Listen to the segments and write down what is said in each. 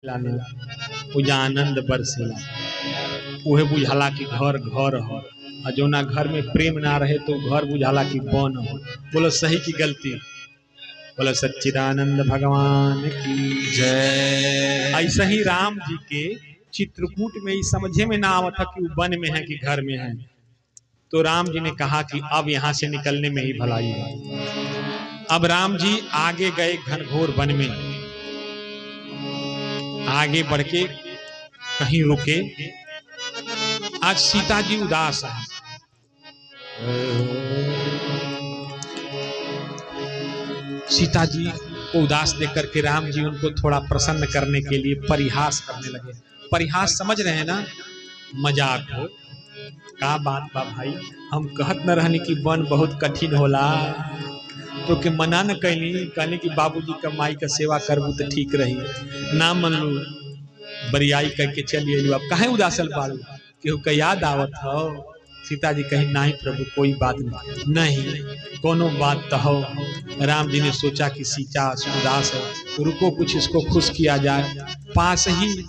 पूजा आनंद बरसेला उहे बुझाला कि घर घर हो और जोना घर में प्रेम ना रहे तो घर बुझाला कि बन हो। बोलो सही की गलती? बोलो सच्चिदानंद भगवान की जय। ऐसा ही राम जी के चित्रकूट में समझे में ना आवत था कि वो वन में है कि घर में है। तो राम जी ने कहा कि अब यहाँ से निकलने में ही भलाई है। अब राम जी आगे गए घनघोर वन में। आगे बढ़ के कहीं रुके। आज सीता जी उदास है। सीता जी को उदास देख करके राम जी उनको थोड़ा प्रसन्न करने के लिए परिहास करने लगे। परिहास समझ रहे हैं ना? मजाक हो का बात बा भाई, हम कहत न रहनी कि वन बहुत कठिन होला तो के मना न कहनी, कहनी कि बाबूजी का माई का सेवा करबू तो ठीक रही, ना मन लू बरियाई करके चलिए। अब काहे उदासल बाड़ू, केहू का याद आवत हो? सीता जी कही नहीं प्रभु कोई बात नहीं, कोनो बात तो हो। राम जी ने सोचा कि सीता उदास है, रुको कुछ इसको खुश किया जाए। पास ही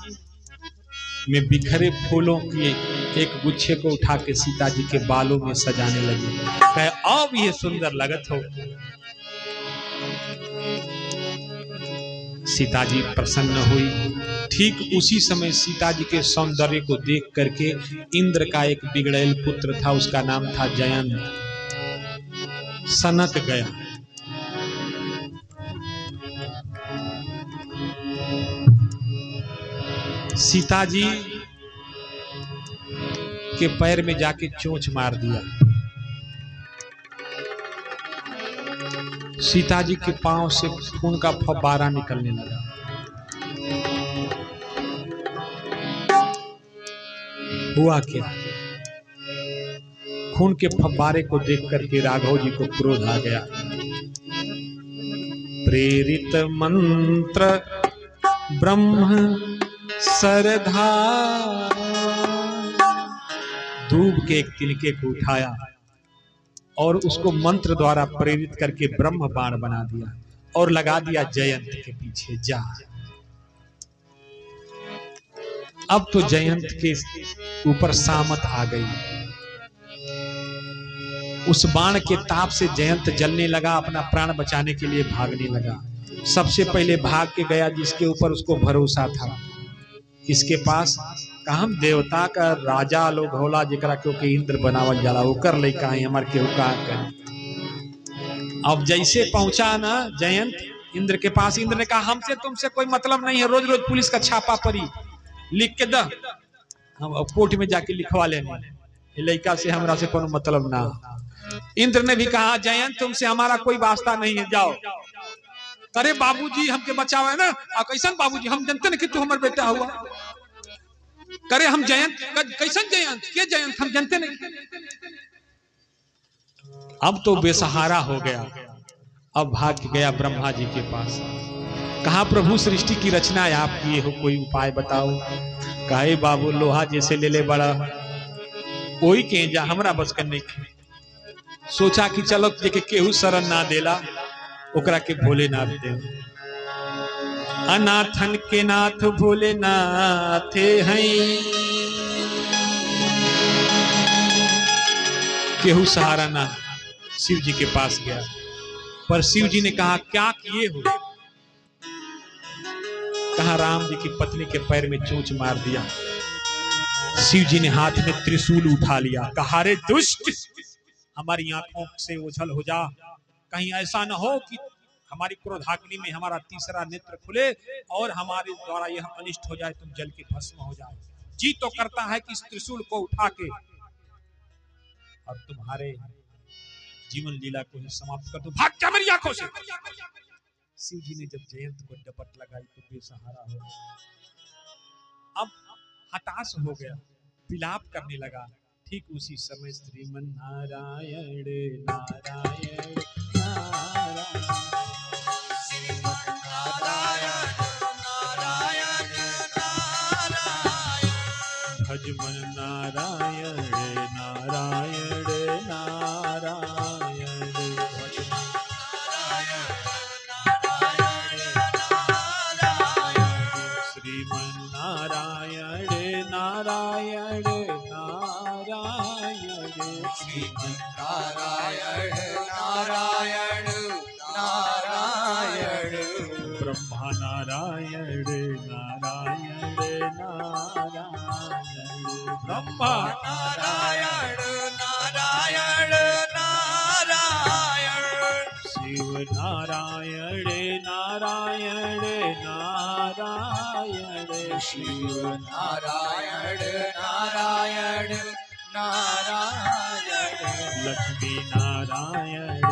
में बिखरे फूलों के एक गुच्छे को उठा के सीता जी के बालों में सजाने लगे। कहे अब ये सुंदर लगत हो। सीता जी प्रसन्न हुई। ठीक उसी समय सीता जी के सौंदर्य को देख करके इंद्र का एक बिगड़ैल पुत्र था, उसका नाम था जयंत, सनक गया। सीता जी के पैर में जाके चोंच मार दिया। सीता जी के पांव से खून का फव्वारा निकलने लगा। हुआ क्या? खून के फव्वारे को देख करके राघव जी को क्रोध आ गया। प्रेरित मंत्र ब्रह्म सरधा, दूब के एक तिनके को उठाया और उसको मंत्र द्वारा प्रेरित करके ब्रह्म बाण बना दिया और लगा दिया जयंत के पीछे। जा अब तो जयंत के ऊपर सामत आ गई। उस बाण के ताप से जयंत जलने लगा, अपना प्राण बचाने के लिए भागने लगा। सबसे पहले भाग के गया जिसके ऊपर उसको भरोसा था। इसके पास काम देवता का राजा लोग होला जेकरा क्योंकि इंद्र बनावल जाला, ओकर लइका है हमार केहू का कर। अब जैसे पहुंचा ना जयंत इंद्र के पास, इंद्र ने कहा हमसे तुमसे कोई मतलब नहीं है, रोज रोज पुलिस का छापा पड़ी, लिख के द, हम कोर्ट में जाके लिखवा लेंगे, लइका से हमरा से कोनो मतलब ना। इंद्र ने भी कहा जयंत तुमसे हमारा कोई वास्ता नहीं है, जाओ। अरे बाबूजी हमके बचाओ है ना। कैसन बाबूजी, हम जानते नहीं कि तू हमारा बेटा हुआ। करे हम जयंत, कैसन जयंत, के जयंत, हम जानते नहीं। अब तो बेसहारा हो गया। अब भाग गया ब्रह्मा जी के पास। कहा प्रभु सृष्टि की रचना है आप किए हो, कोई उपाय बताओ। कहे बाबू लोहा जैसे ले ले बड़ा कोई के जा, हमरा बस कर नहीं। सोचा कि चलो जेके केहू शरण ना देला ओकरा के भोलेनाथ दे। अनाथन के नाथ भोलेनाथ हैं, केहू सहारा ना। शिव जी के पास गया, पर शिव जी ने कहा क्या किए हो? कहा राम जी की पत्नी के पैर में चोंच मार दिया। शिव जी ने हाथ में त्रिशूल उठा लिया। कहा रे दुष्ट, हमारी आंखों से ओझल हो जा, कहीं ऐसा न हो कि हमारी क्रोधाग्नि में हमारा तीसरा नेत्र खुले और हमारे द्वारा यह अनिष्ट हो जाए, तुम जल के भस्म हो जाए। जी तो करता है कि इस त्रिशूल को उठा के और तुम्हारे जीवन लीला को ही समाप्त कर दो, भाग जा मेरी आंखों से। शिव जी ने जब जयंत को डपट लगाई तो बेसहारा हो, अब हताश हो गया, विलाप करने लगा। ठीक उसी समय श्रीमन नारायण नारायण भजमन नारायण नारायण नारायण भजमन नारायण नारायण श्री श्रीमन्नारायण नारायण नारायण श्रीमन्नारायण नारायण नारायण ब्रह्मा नारायण नारायण नारायण ब्रह्मा नारायण नारायण नारायण शिव नारायण नारायण नारायण शिव नारायण नारायण नारायण लक्ष्मी नारायण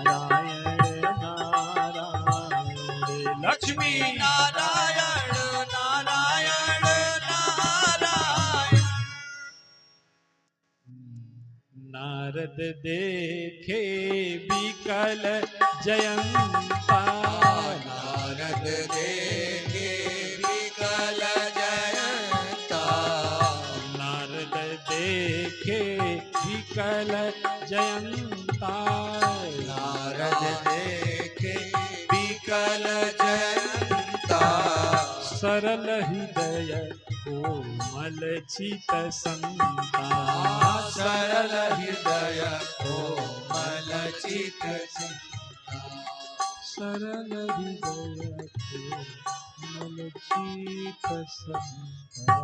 नारायण नारायण लक्ष्मी नारायण नारायण नारायण नारद देखे विकल जयंता नारद देखे विकल जयंता नारद देखे विकल जयंता नारद देखे विकल जयंता सरल हृदय कोमल चित संता सरल हृदय कोमल चित सरल हृदय कोमल चित संता।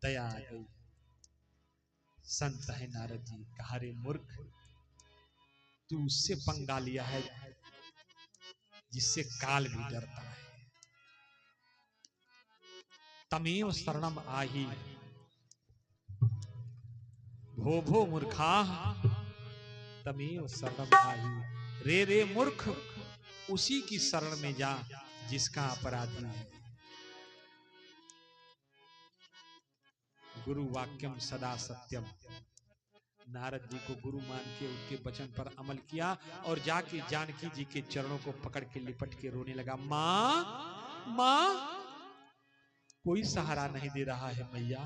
दया आ गई। संत है नारद जी, कहा रे मूर्ख, तू उससे पंगा लिया है जिससे काल भी डरता है। तमेव शरणम आही भो भो मूर्खा तमेव शरणम आही। रे रे मूर्ख, उसी की शरण में जा जिसका अपराधी है। गुरु वाक्यम सदा सत्यम। नारद जी को गुरु मान के उनके वचन पर अमल किया और जाके जानकी जी के चरणों को पकड़ के लिपट के रोने लगा। माँ माँ, कोई सहारा नहीं दे रहा है मैया।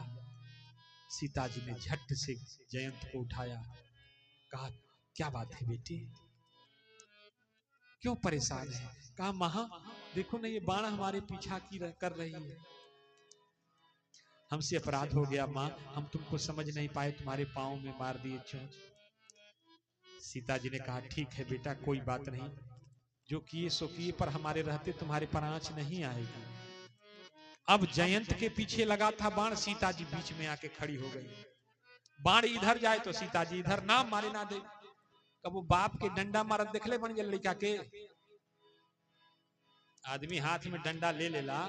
सीता जी ने झट से जयंत को उठाया, कहा क्या बात है बेटी, क्यों परेशान है? कहा महा देखो ना, ये बाण हमारे पीछा कर रही है। हमसे अपराध हो गया माँ, हम तुमको समझ नहीं पाए, तुम्हारे पांव में मार दिए चोंच। सीता जी ने कहा ठीक है बेटा, कोई बात नहीं, जो किए सो किए, पर हमारे रहते तुम्हारे पर आंच नहीं आएगी। अब जयंत के पीछे लगा था बाण, सीता जी बीच में आके खड़ी हो गई। बाण इधर जाए तो सीता जी इधर, ना मारे ना दे। कब वो बाप के डंडा मारत देखले बन गए लड़का के। आदमी हाथ में डंडा ले लेला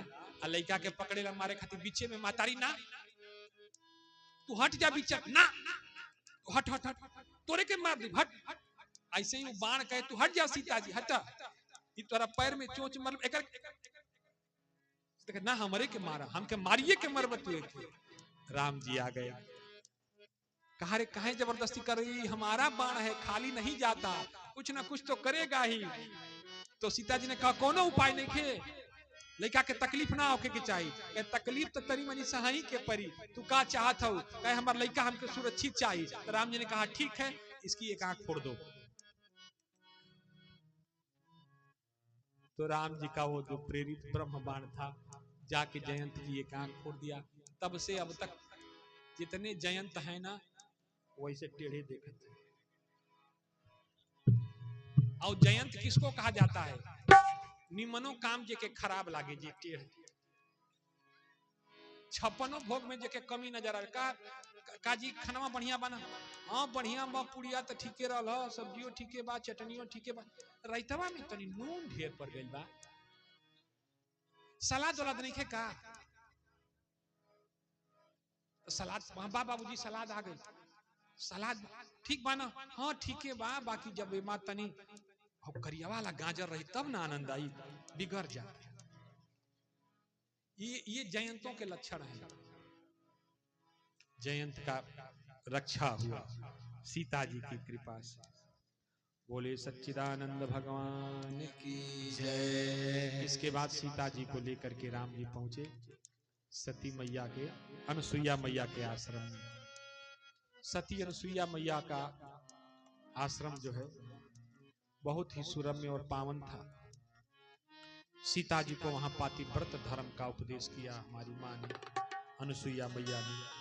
और लड़का के पकड़े ला मारे खातिर बीचे में मातारी ना, तू हट जा बीच ना, तू हट हट हट, तोरे के मार दी हट। ऐसे ही बाण कहे तू हट जा सीता जी हट, ये तोरा पैर में चोंच मर एकर ना हमरे के मारा, हमके मारिए के मरबत हुए थे। राम जी आ गए, कहा रे काहे जबरदस्ती कर रही, हमारा बाण है, खाली नहीं जाता, कुछ ना कुछ तो करेगा ही। तो सीता जी ने कहा कोनो उपाय नहीं खे, लड़का के तकलीफ ना होके के चाहिए। तकलीफ तो तरी मनी सहाई के परी, तू का चाहत हो? कहे हमार लड़का हमके सुरक्षित चाहिए। तो राम जी ने कहा ठीक है, इसकी एक आंख फोड़ दो। तो राम जी का वो जो प्रेरित ब्रह्म बाण था, जाके जयंत की एक आंख फोड़ दिया। तब से अब तक जितने जयंत है ना, वैसे टेढ़े देखते। और जयंत किसको कहा जाता है? निमनो काम जे के खराब लागे, जे टेढ़। छप्पनो भोग में जे के कमी नजर आवे। काजी खाना बढ़िया बना, हाँ बढ़िया बा, पुड़िया तो ठीके रहल, सब्जियों ठीके बा, चटनियों ठीके बा, रायतवा में तनी नून ढेर पड़ गइल बा, सलाद वाला नहीं खे का? सलाद बा बाबूजी, सलाद आ गई, सलाद ठीक बा ना? हाँ ठीके बा, बाकी जब एमा तनी करिया वाला गाजर रही तब ना आनंद आई, बिगड़ जाता। ये जयंतों के लक्षण हैं। जयंत का रक्षा हुआ सीता जी की कृपा से। बोले सच्चिदानंद भगवान की जय। इसके बाद सीता जी को लेकर के राम जी पहुंचे सती मैया के, अनुसुईया मैया के आश्रम में। सती अनुसुईया मैया का आश्रम जो है बहुत ही सुरम्य और पावन था। सीता जी को वहां पातिव्रत धर्म का उपदेश किया हमारी माँ ने, अनुसुईया मैया ने।